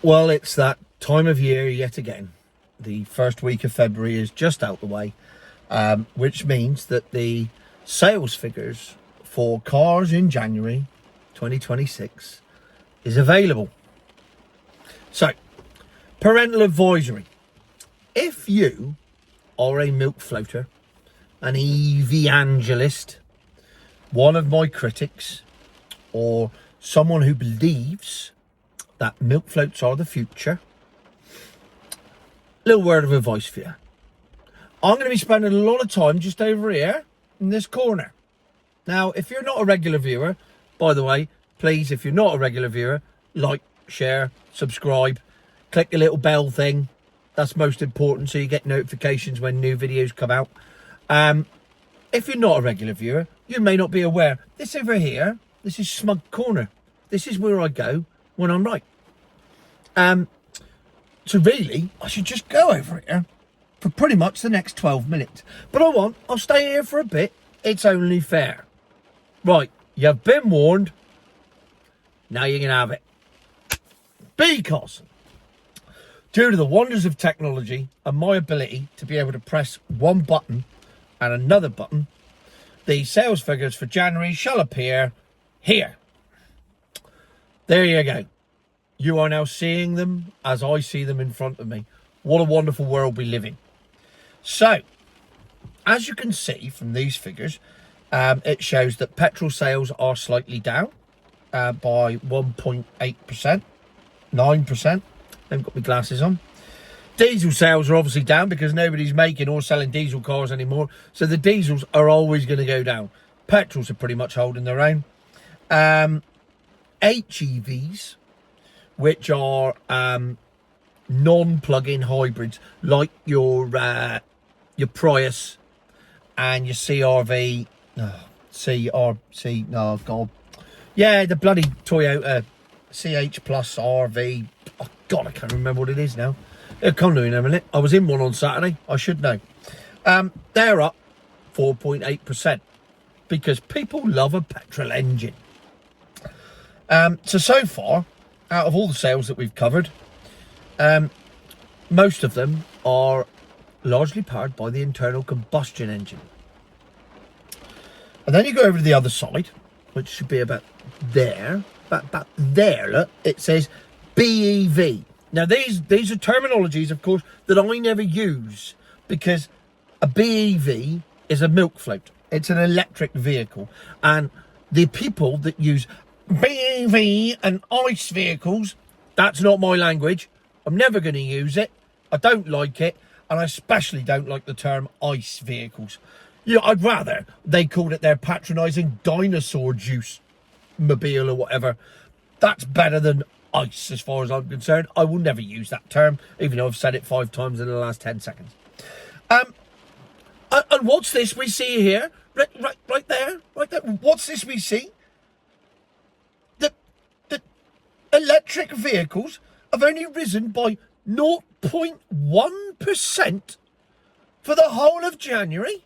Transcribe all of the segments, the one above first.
Well, it's that time of year yet again. The first week of February is just out the way, which means that the sales figures for cars in January 2026 is available. So, parental advisory. If you are a milk floater, an evangelist, one of my critics, or someone who believes that milk floats are the future, little word of advice for you. I'm going to be spending a lot of time just over here in this corner. Now, if you're not a regular viewer, by the way, please, if you're not a regular viewer, like, share, subscribe, click the little bell thing. That's most important, so you get notifications when new videos come out. If you're not a regular viewer, you may not be aware. This over here, this is Smug Corner. This is where I go when I'm right. So really, I should just go over here for pretty much the next 12 minutes. But I'll stay here for a bit. It's only fair. Right, you've been warned. Now you can have it. Because, due to the wonders of technology and my ability to be able to press one button and another button, the sales figures for January shall appear here. There you go. You are now seeing them as I see them in front of me. What a wonderful world we live in. So, as you can see from these figures, it shows that petrol sales are slightly down by 1.8%, 9%. I haven't got my glasses on. Diesel sales are obviously down because nobody's making or selling diesel cars anymore. So the diesels are always going to go down. Petrols are pretty much holding their own. HEVs, which are non-plug-in hybrids, like your Prius and your CRV, yeah, the bloody Toyota CH Plus RV. Oh God, I can't remember what it is now. It'll come to me in a minute. I was in one on Saturday. I should know. They're up 4.8% because people love a petrol engine. So far, out of all the sales that we've covered, most of them are largely powered by the internal combustion engine. And then you go over to the other side, which should be about there. About there, look, it says BEV. Now, these are terminologies, of course, that I never use because a BEV is a milk float. It's an electric vehicle. And the people that use BEV and ICE vehicles, that's not my language. I'm never going to use it. I don't like it. And I especially don't like the term ICE vehicles. You know, I'd rather they called it their patronising dinosaur juice mobile or whatever. That's better than ICE as far as I'm concerned. I will never use that term, even though I've said it 5 times in the last 10 seconds. And what's this we see here? Right there. What's this we see? The electric vehicles have only risen by 0.1% for the whole of January.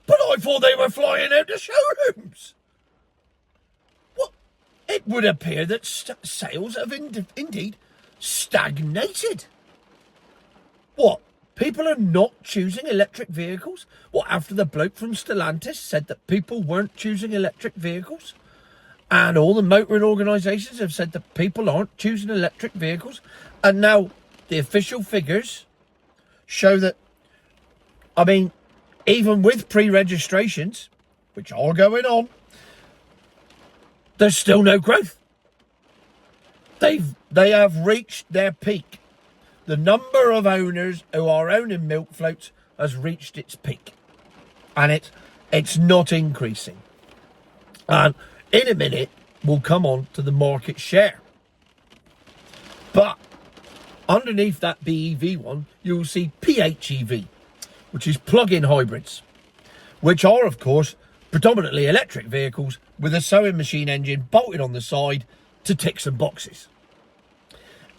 But I thought they were flying out to showrooms. Well, it would appear that sales have indeed stagnated. What? People are not choosing electric vehicles? What, after the bloke from Stagnant said that people weren't choosing electric vehicles? And all the motoring organisations have said that people aren't choosing electric vehicles? And now the official figures show that, I mean, even with pre-registrations, which are going on, there's still no growth. They have reached their peak. The number of owners who are owning milk floats has reached its peak. And it's not increasing. And in a minute, we'll come on to the market share. But underneath that BEV one, you'll see PHEV, which is plug-in hybrids, which are, of course, predominantly electric vehicles with a sewing machine engine bolted on the side to tick some boxes.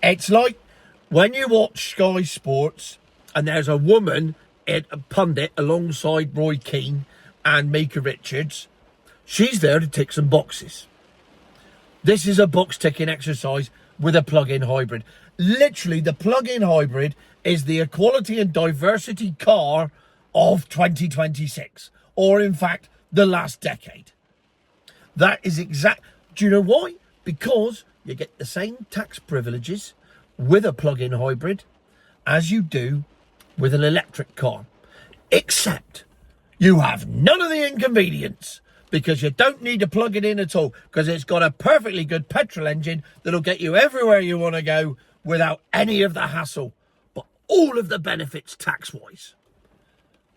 It's like when you watch Sky Sports and there's a woman, a pundit, alongside Roy Keane and Mika Richards. She's there to tick some boxes. This is a box ticking exercise with a plug-in hybrid. Literally, the plug-in hybrid is the equality and diversity car of 2026, or in fact, the last decade. That is exact. Do you know why? Because you get the same tax privileges with a plug-in hybrid as you do with an electric car, except you have none of the inconvenience, because you don't need to plug it in at all, because it's got a perfectly good petrol engine that'll get you everywhere you want to go without any of the hassle, but all of the benefits tax-wise.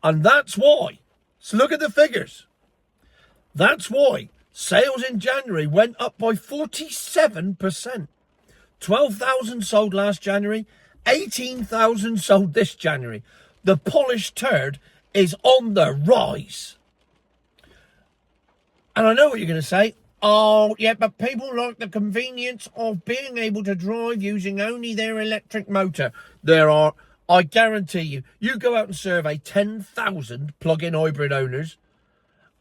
And that's why, so look at the figures. That's why sales in January went up by 47%. 12,000 sold last January, 18,000 sold this January. The polished turd is on the rise. And I know what you're going to say. Oh, yeah, but people like the convenience of being able to drive using only their electric motor. There are, I guarantee you, you go out and survey 10,000 plug-in hybrid owners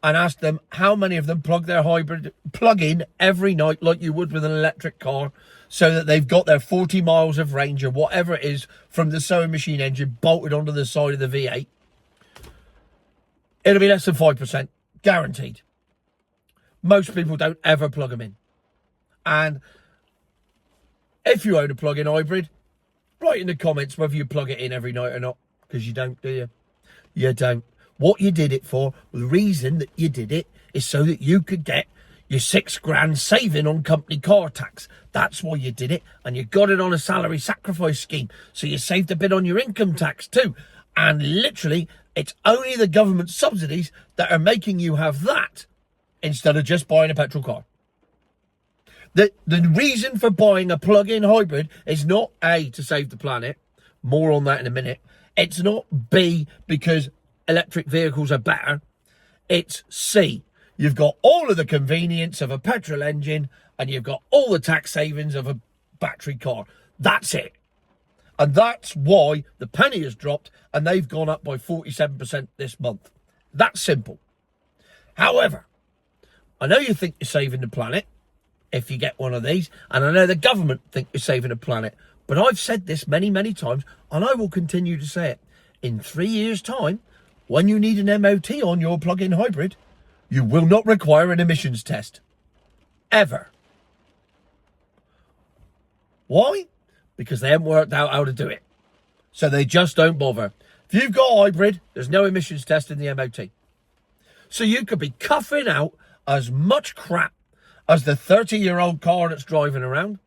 and ask them how many of them plug in every night like you would with an electric car, so that they've got their 40 miles of range or whatever it is from the sewing machine engine bolted onto the side of the V8. It'll be less than 5%, guaranteed. Most people don't ever plug them in. And if you own a plug-in hybrid, write in the comments whether you plug it in every night or not, because you don't, do you? You don't. What you did it for, the reason that you did it, is so that you could get your £6,000 saving on company car tax. That's why you did it. And you got it on a salary sacrifice scheme, so you saved a bit on your income tax too. And literally, it's only the government subsidies that are making you have that instead of just buying a petrol car. The reason for buying a plug-in hybrid is not A, to save the planet. More on that in a minute. It's not B, because electric vehicles are better. It's C. You've got all of the convenience of a petrol engine, and you've got all the tax savings of a battery car. That's it. And that's why the penny has dropped, and they've gone up by 47% this month. That's simple. However, I know you think you're saving the planet if you get one of these, and I know the government think you're saving the planet, but I've said this many, many times, and I will continue to say it. In 3 years' time, when you need an MOT on your plug-in hybrid, you will not require an emissions test. Ever. Why? Because they haven't worked out how to do it. So they just don't bother. If you've got a hybrid, there's no emissions test in the MOT. So you could be cuffing out as much crap as the 30-year-old car that's driving around.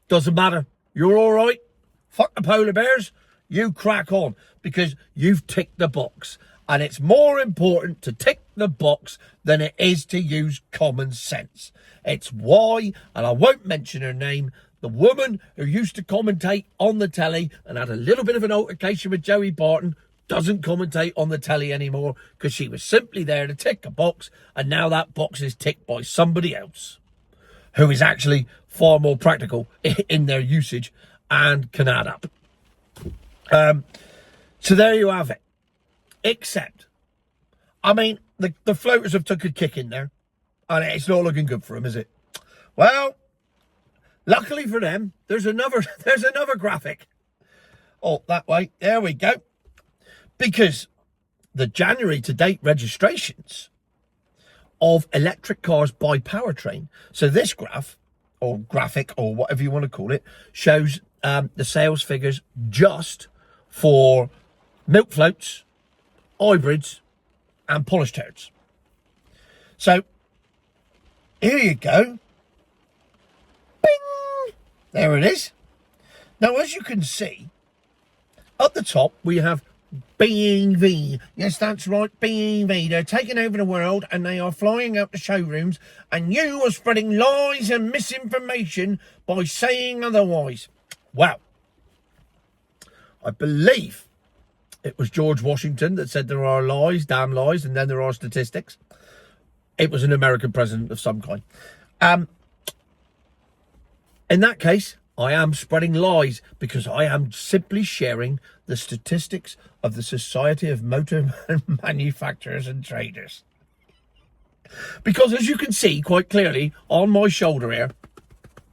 Doesn't matter. You're all right. Fuck the polar bears. You crack on, because you've ticked the box. And it's more important to tick the box than it is to use common sense. It's why, and I won't mention her name, the woman who used to commentate on the telly and had a little bit of an altercation with Joey Barton doesn't commentate on the telly anymore, because she was simply there to tick a box, and now that box is ticked by somebody else who is actually far more practical in their usage and can add up. So there you have it. Except, I mean, the floaters have took a kick in there, and it's not looking good for them, is it? Well, luckily for them, there's another graphic. Oh, that way. There we go. Because the January to date registrations of electric cars by powertrain. So this graph, or graphic, or whatever you want to call it, shows the sales figures just for milk floats, hybrids, and polished turds. So here you go. Bing! There it is. Now, as you can see, at the top we have BEV. Yes, that's right, BEV. They're taking over the world, and they are flying out to showrooms, and you are spreading lies and misinformation by saying otherwise. Well, I believe it was George Washington that said there are lies, damn lies, and then there are statistics. It was an American president of some kind. In that case, I am spreading lies, because I am simply sharing the statistics of the Society of Motor Manufacturers and Traders. Because as you can see quite clearly on my shoulder here,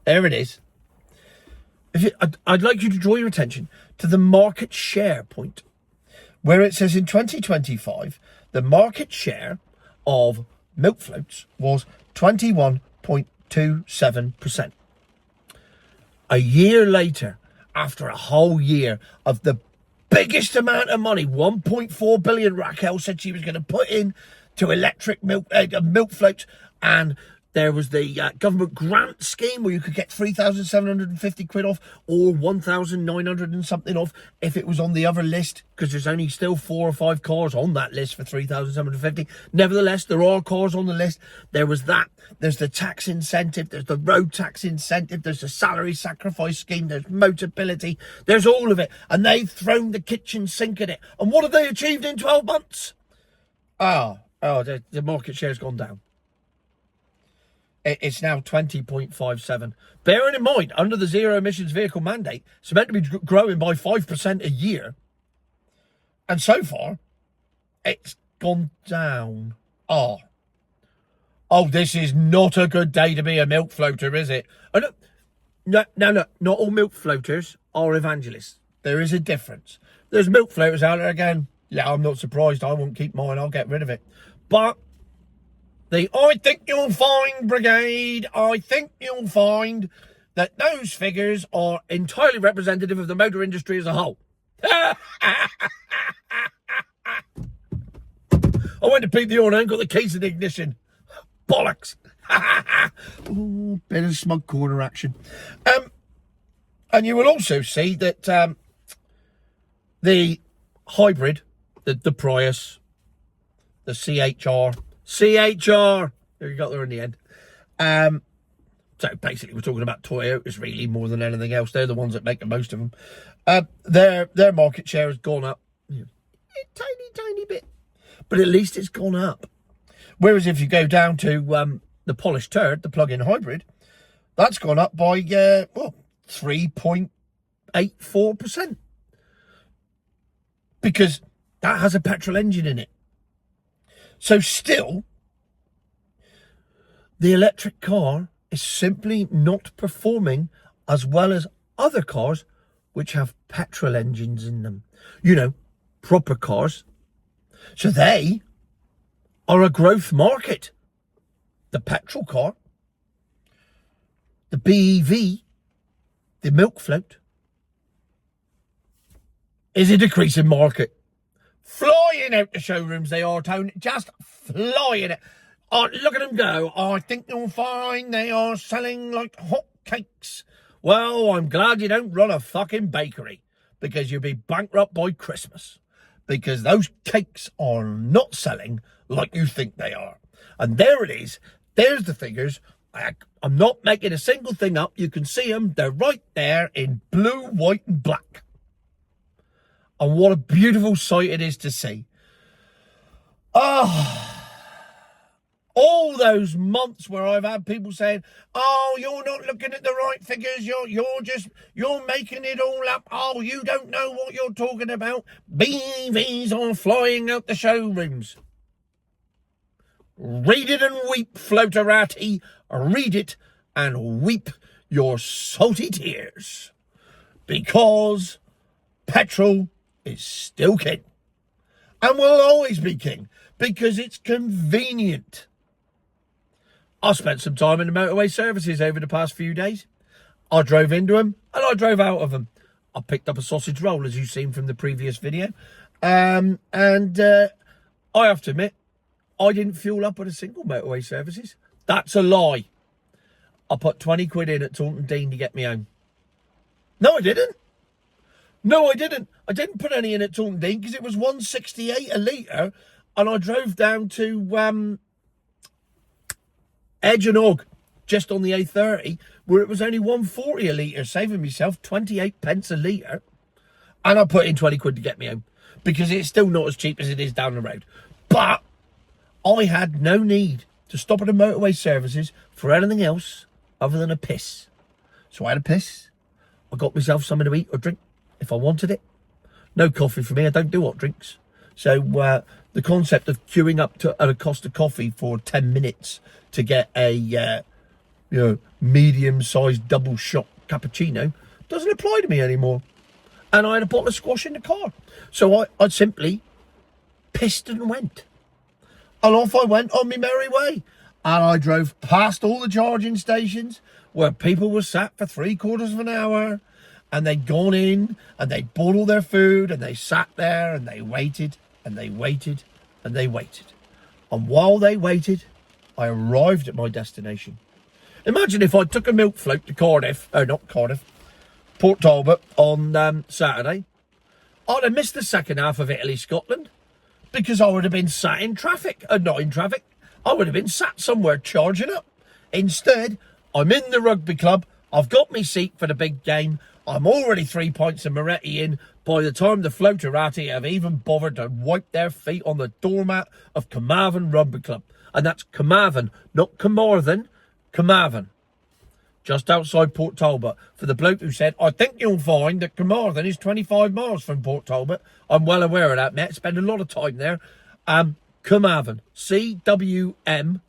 there it is. I'd like you to draw your attention to the market share point, where it says in 2025, the market share of milk floats was 21.27%. A year later, after a whole year of the biggest amount of money, 1.4 billion, Raquel said she was going to put in to electric milk floats, and there was the government grant scheme where you could get 3,750 quid off or 1,900 and something off if it was on the other list, because there's only still 4 or 5 cars on that list for 3,750. Nevertheless, there are cars on the list. There was that. There's the tax incentive. There's the road tax incentive. There's the salary sacrifice scheme. There's Motability. There's all of it. And they've thrown the kitchen sink at it. And what have they achieved in 12 months? The market share's gone down. It's now 20.57. Bearing in mind, under the zero emissions vehicle mandate, it's meant to be growing by 5% a year. And so far, it's gone down. Oh, this is not a good day to be a milk floater, is it? No, not all milk floaters are evangelists. There is a difference. There's milk floaters out there again. Yeah, I'm not surprised. I won't keep mine. I'll get rid of it. But the I think you'll find brigade, I think you'll find that those figures are entirely representative of the motor industry as a whole. I went to beat the horn and got the keys in the ignition. Bollocks. Ooh, bit of smug corner action. And you will also see that the hybrid, the Prius, the CHR, there you got there in the end. So basically we're talking about Toyotas really more than anything else. They're the ones that make the most of them. Their market share has gone up a tiny bit, but at least it's gone up. Whereas if you go down to the polished turd, the plug-in hybrid, that's gone up by 3.84%, because that has a petrol engine in it. So still, the electric car is simply not performing as well as other cars which have petrol engines in them. Proper cars. So they are a growth market. The petrol car, the BEV, the milk float, is a decreasing market. Flying out the showrooms they are, Tony. Just flying it. Oh, look at them go. I think you'll find they are selling like hot cakes. Well, I'm glad you don't run a fucking bakery, because you'll be bankrupt by Christmas, because those cakes are not selling like you think they are. And there it is. There's the figures. I'm not making a single thing up. You can see them. They're right there in blue, white and black. And what a beautiful sight it is to see. All those months where I've had people saying, "Oh, you're not looking at the right figures. You're making it all up. Oh, you don't know what you're talking about. BEVs are flying out the showrooms." Read it and weep, floaterati. Read it and weep your salty tears, because petrol is still king, and will always be king, because it's convenient. I spent some time in the motorway services over the past few days. I drove into them and I drove out of them. I picked up a sausage roll, as you've seen from the previous video, and I have to admit, I didn't fuel up at a single motorway services. That's a lie. I put 20 quid in at Taunton Dean to get me home. No, I didn't. I didn't put any in at Taunton Dean because it was 168 a litre, and I drove down to Edge and Og, just on the A30, where it was only 140 a litre, saving myself 28 pence a litre. And I put in 20 quid to get me home, because it's still not as cheap as it is down the road. But I had no need to stop at a motorway services for anything else other than a piss. So I had a piss. I got myself something to eat or drink if I wanted it. No coffee for me. I don't do hot drinks. So the concept of queuing up at a Costa Coffee for 10 minutes to get a medium-sized double shot cappuccino doesn't apply to me anymore. And I had a bottle of squash in the car. So I simply pissed and went. And off I went on my merry way. And I drove past all the charging stations where people were sat for 3/4 of an hour. And they'd gone in and they'd bought all their food and they sat there and they waited and they waited and they waited. And while they waited, I arrived at my destination. Imagine if I took a milk float to Cardiff, Port Talbot on Saturday. I'd have missed the second half of Italy-Scotland because I would have been sat in traffic. Not in traffic. I would have been sat somewhere charging up. Instead, I'm in the rugby club. I've got my seat for the big game. I'm already 3 pints of Moretti in by the time the floaterati have even bothered to wipe their feet on the doormat of Carmarthen Rugby Club. And that's Carmarthen, not Carmarthen, Carmarthen. Just outside Port Talbot. For the bloke who said, I think you'll find that Carmarthen is 25 miles from Port Talbot. I'm well aware of that, mate. Spend a lot of time there. Carmarthen. C-W-M.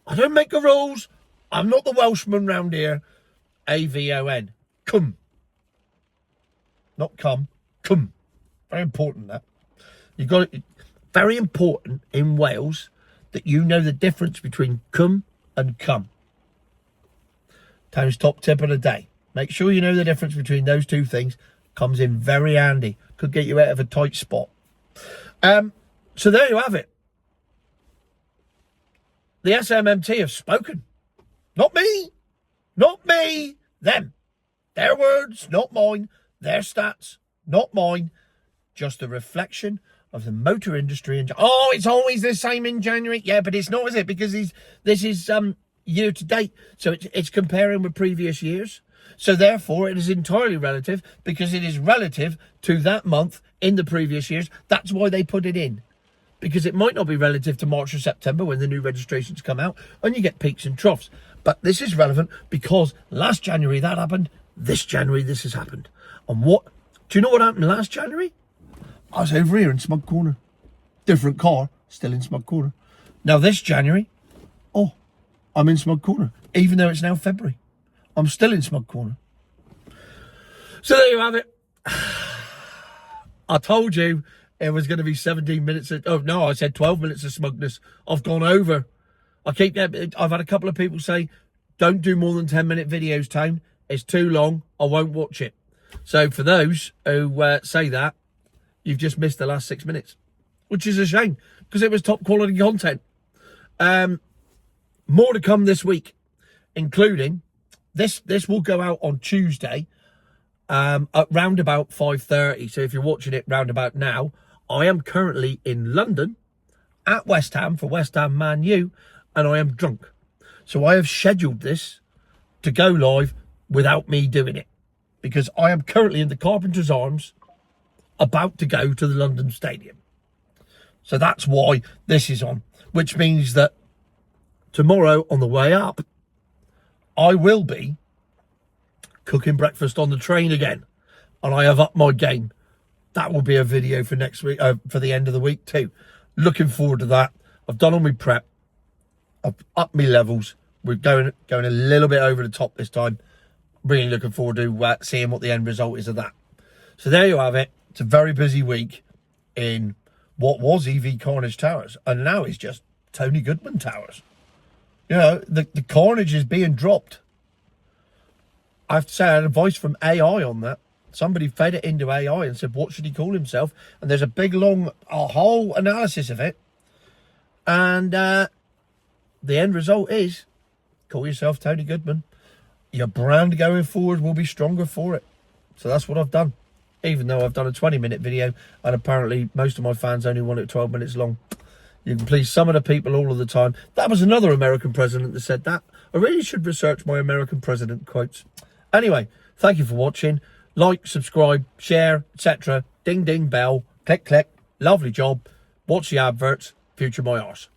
I don't make the rules. I'm not the Welshman round here. A-V-O-N. Come. Not come. Come. Very important, that. You've got it. Very important in Wales that you know the difference between come and come. Town's top tip of the day. Make sure you know the difference between those two things. Comes in very handy. Could get you out of a tight spot. So there you have it. The SMMT have spoken. Not me. Not me. Them. Their words, not mine. Their stats, not mine. Just a reflection of the motor industry. Oh, it's always the same in January. Yeah, but it's not, is it? Because this is year to date. So it's comparing with previous years. So therefore, it is entirely relative because it is relative to that month in the previous years. That's why they put it in. Because it might not be relative to March or September when the new registrations come out and you get peaks and troughs. But this is relevant because last January that happened. This January this has happened. And what? Do you know what happened last January? I was over here in Smug Corner. Different car, still in Smug Corner. Now this January, I'm in Smug Corner. Even though it's now February. I'm still in Smug Corner. So there you have it. I told you it was going to be 17 minutes. I said 12 minutes of smugness. I've gone over. I've had a couple of people say, don't do more than 10-minute videos, Tone. It's too long. I won't watch it. So for those who say that, you've just missed the last 6 minutes, which is a shame because it was top quality content. More to come this week, including this will go out on Tuesday at round about 5:30. So if you're watching it round about now, I am currently in London at West Ham for West Ham Man U, and I am drunk. So I have scheduled this to go live without me doing it because I am currently in the Carpenter's Arms about to go to the London Stadium. So that's why this is on, which means that tomorrow on the way up, I will be cooking breakfast on the train again. And I have upped my game. That will be a video for next week, for the end of the week too. Looking forward to that. I've done all my prep. I've upped my levels. We're going a little bit over the top this time. Really looking forward to seeing what the end result is of that. So there you have it. It's a very busy week in what was EV Carnage Towers. And now it's just Tony Goodman Towers. You know, the carnage is being dropped. I have to say, I had advice from AI on that. Somebody fed it into AI and said, what should he call himself? And there's a big, long, whole analysis of it. And the end result is, call yourself Tony Goodman. Your brand going forward will be stronger for it. So that's what I've done. Even though I've done a 20-minute video, and apparently most of my fans only want it 12 minutes long. You can please some of the people all of the time. That was another American president that said that. I really should research my American president quotes. Anyway, thank you for watching. Like, subscribe, share, etc. Ding, ding, bell. Click, click. Lovely job. Watch the adverts. Future my arse.